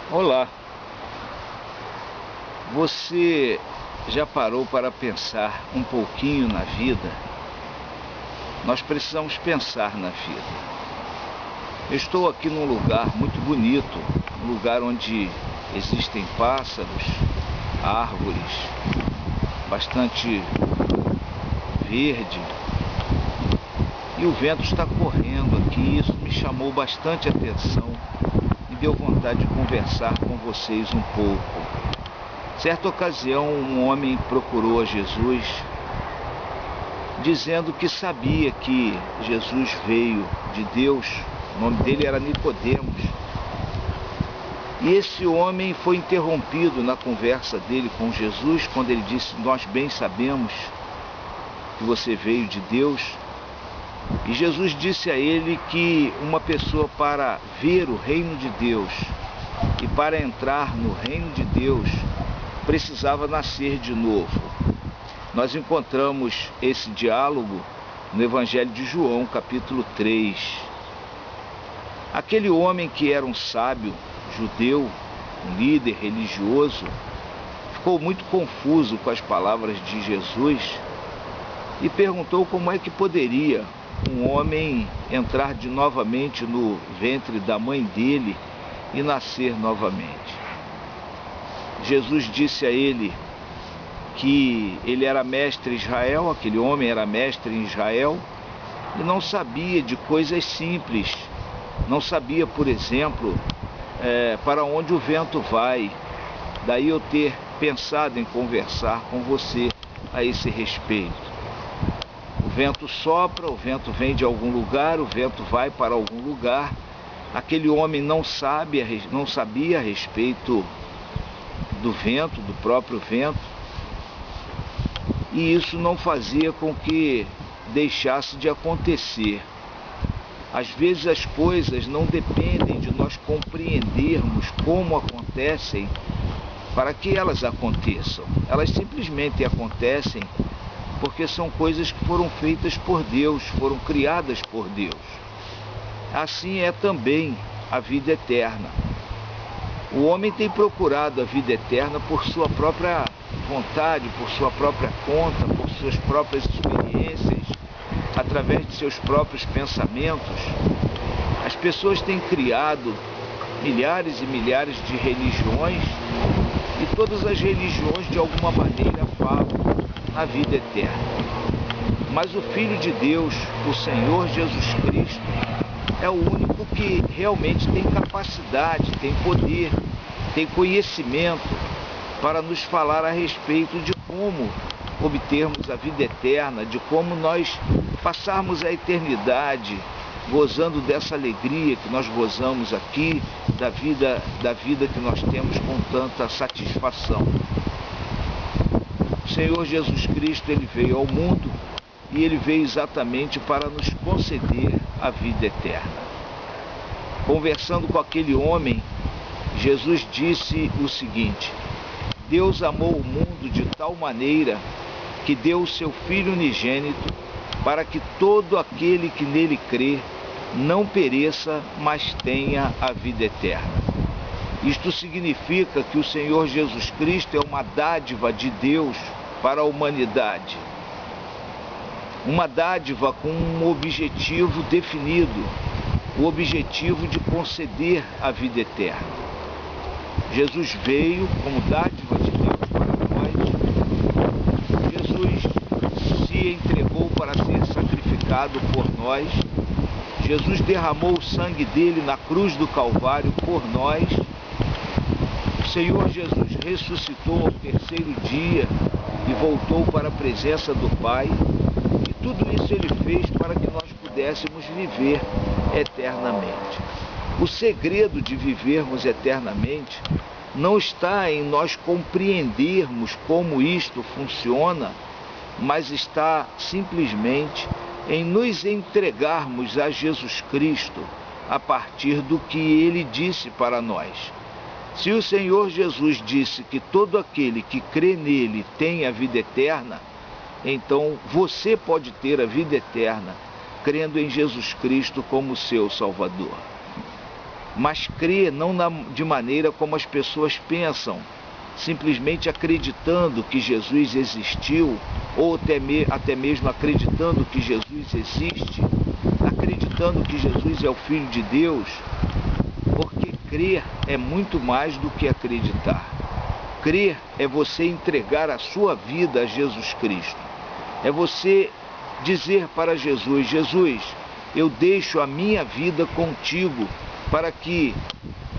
Olá, você já parou para pensar um pouquinho na vida? Nós precisamos pensar na vida. Eu estou aqui num lugar muito bonito, um lugar onde existem pássaros, árvores, bastante verde, e o vento está correndo aqui. Isso me chamou bastante atenção. Deu vontade de conversar com vocês um pouco. Certa ocasião, um homem procurou a Jesus, dizendo que sabia que Jesus veio de Deus. O nome dele era Nicodemos. E esse homem foi interrompido na conversa dele com Jesus, quando ele disse: nós bem sabemos que você veio de Deus. E Jesus disse a ele que uma pessoa, para ver o reino de Deus e para entrar no reino de Deus, precisava nascer de novo. Nós encontramos esse diálogo no Evangelho de João, capítulo 3. Aquele homem, que era um sábio judeu, um líder religioso, ficou muito confuso com as palavras de Jesus e perguntou como é que poderia um homem entrar novamente no ventre da mãe dele e nascer novamente. Jesus disse a ele que ele era mestre em Israel, aquele homem era mestre em Israel, e não sabia de coisas simples. Não sabia, por exemplo, para onde o vento vai. Daí eu ter pensado em conversar com você a esse respeito. O vento sopra, o vento vem de algum lugar, o vento vai para algum lugar. Aquele homem não sabia a respeito do vento, do próprio vento, e isso não fazia com que deixasse de acontecer. Às vezes as coisas não dependem de nós compreendermos como acontecem para que elas aconteçam. Elas simplesmente acontecem porque são coisas que foram feitas por Deus, foram criadas por Deus. Assim é também a vida eterna. O homem tem procurado a vida eterna por sua própria vontade, por sua própria conta, por suas próprias experiências, através de seus próprios pensamentos. As pessoas têm criado milhares e milhares de religiões, e todas as religiões de alguma maneira falam na vida eterna. Mas o Filho de Deus, o Senhor Jesus Cristo, é o único que realmente tem capacidade, tem poder, tem conhecimento para nos falar a respeito de como obtermos a vida eterna, de como nós passarmos a eternidade gozando dessa alegria que nós gozamos aqui, da vida que nós temos com tanta satisfação. O Senhor Jesus Cristo, ele veio ao mundo e ele veio exatamente para nos conceder a vida eterna. Conversando com aquele homem, Jesus disse o seguinte: Deus amou o mundo de tal maneira que deu o seu Filho unigênito, para que todo aquele que nele crê não pereça, mas tenha a vida eterna. Isto significa que o Senhor Jesus Cristo é uma dádiva de Deus para a humanidade. Uma dádiva com um objetivo definido, o objetivo de conceder a vida eterna. Jesus veio como dádiva de Deus para nós. Jesus se entregou para ser sacrificado por nós. Jesus derramou o sangue dele na cruz do Calvário por nós. O Senhor Jesus ressuscitou ao terceiro dia e voltou para a presença do Pai. E tudo isso ele fez para que nós pudéssemos viver eternamente. O segredo de vivermos eternamente não está em nós compreendermos como isto funciona, mas está simplesmente em nos entregarmos a Jesus Cristo a partir do que ele disse para nós. Se o Senhor Jesus disse que todo aquele que crê nele tem a vida eterna, então você pode ter a vida eterna crendo em Jesus Cristo como seu Salvador. mas crer não de maneira como as pessoas pensam, simplesmente acreditando que Jesus existiu, ou até mesmo acreditando que Jesus existe, acreditando que Jesus é o Filho de Deus, porque crer é muito mais do que acreditar. Crer é você entregar a sua vida a Jesus Cristo. É você dizer para Jesus: Jesus, eu deixo a minha vida contigo para que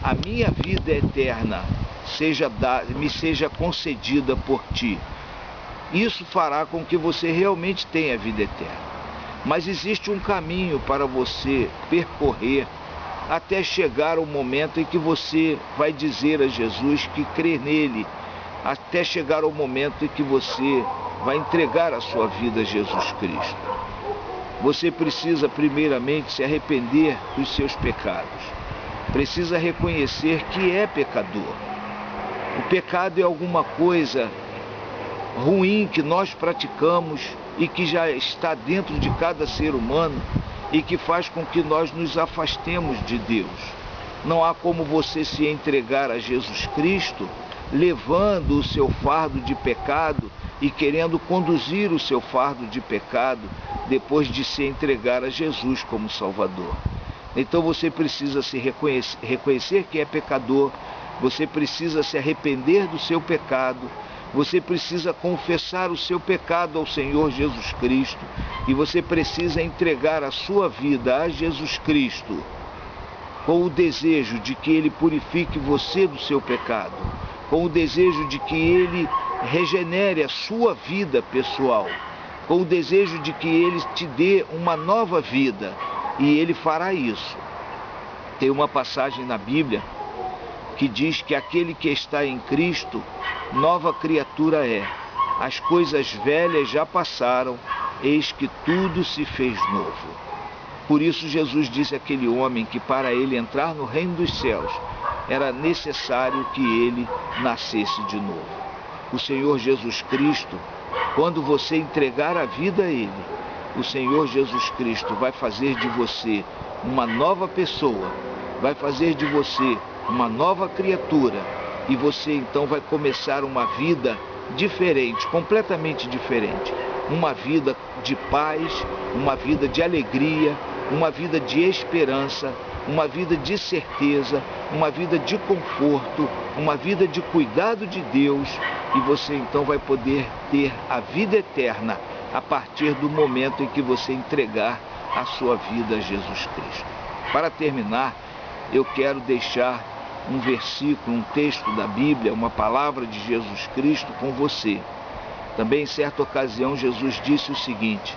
a minha vida eterna me seja concedida por ti. Isso fará com que você realmente tenha a vida eterna. Mas existe um caminho para você percorrer até chegar ao momento em que você vai dizer a Jesus que crê nele, até chegar ao momento em que você vai entregar a sua vida a Jesus Cristo. Você precisa primeiramente se arrepender dos seus pecados. Precisa reconhecer que é pecador. O pecado é alguma coisa ruim que nós praticamos e que já está dentro de cada ser humano e que faz com que nós nos afastemos de Deus. Não há como você se entregar a Jesus Cristo levando o seu fardo de pecado e querendo conduzir o seu fardo de pecado depois de se entregar a Jesus como Salvador. Então você precisa se reconhecer que é pecador, você precisa se arrepender do seu pecado, você precisa confessar o seu pecado ao Senhor Jesus Cristo e você precisa entregar a sua vida a Jesus Cristo com o desejo de que Ele purifique você do seu pecado, com o desejo de que Ele regenere a sua vida pessoal, com o desejo de que Ele te dê uma nova vida, e Ele fará isso. Tem uma passagem na Bíblia que diz que aquele que está em Cristo, nova criatura é. As coisas velhas já passaram, eis que tudo se fez novo. Por isso Jesus disse àquele homem que para ele entrar no reino dos céus, era necessário que ele nascesse de novo. O Senhor Jesus Cristo, quando você entregar a vida a Ele, o Senhor Jesus Cristo vai fazer de você uma nova pessoa, vai fazer de você uma nova criatura, e você então vai começar uma vida diferente, completamente diferente. Uma vida de paz, uma vida de alegria, uma vida de esperança, uma vida de certeza, uma vida de conforto, uma vida de cuidado de Deus, e você então vai poder ter a vida eterna a partir do momento em que você entregar a sua vida a Jesus Cristo. Para terminar, eu quero deixar um versículo, um texto da Bíblia, uma palavra de Jesus Cristo com você. Também em certa ocasião Jesus disse o seguinte: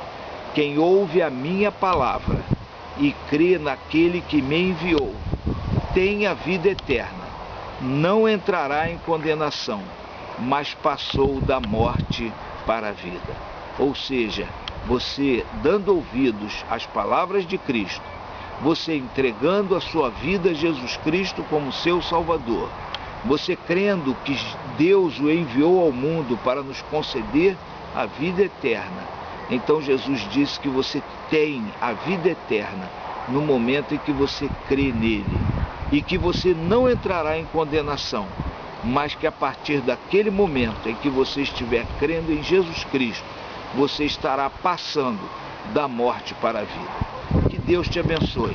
quem ouve a minha palavra e crê naquele que me enviou, tem a vida eterna, não entrará em condenação, mas passou da morte para a vida. Ou seja, você dando ouvidos às palavras de Cristo, você entregando a sua vida a Jesus Cristo como seu Salvador, você crendo que Deus o enviou ao mundo para nos conceder a vida eterna, então Jesus disse que você tem a vida eterna no momento em que você crê nele, e que você não entrará em condenação, mas que a partir daquele momento em que você estiver crendo em Jesus Cristo, você estará passando da morte para a vida. Que Deus te abençoe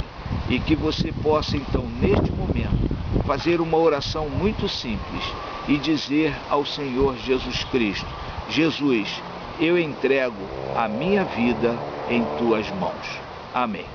e que você possa então neste momento fazer uma oração muito simples e dizer ao Senhor Jesus Cristo: Jesus, eu entrego a minha vida em tuas mãos. Amém.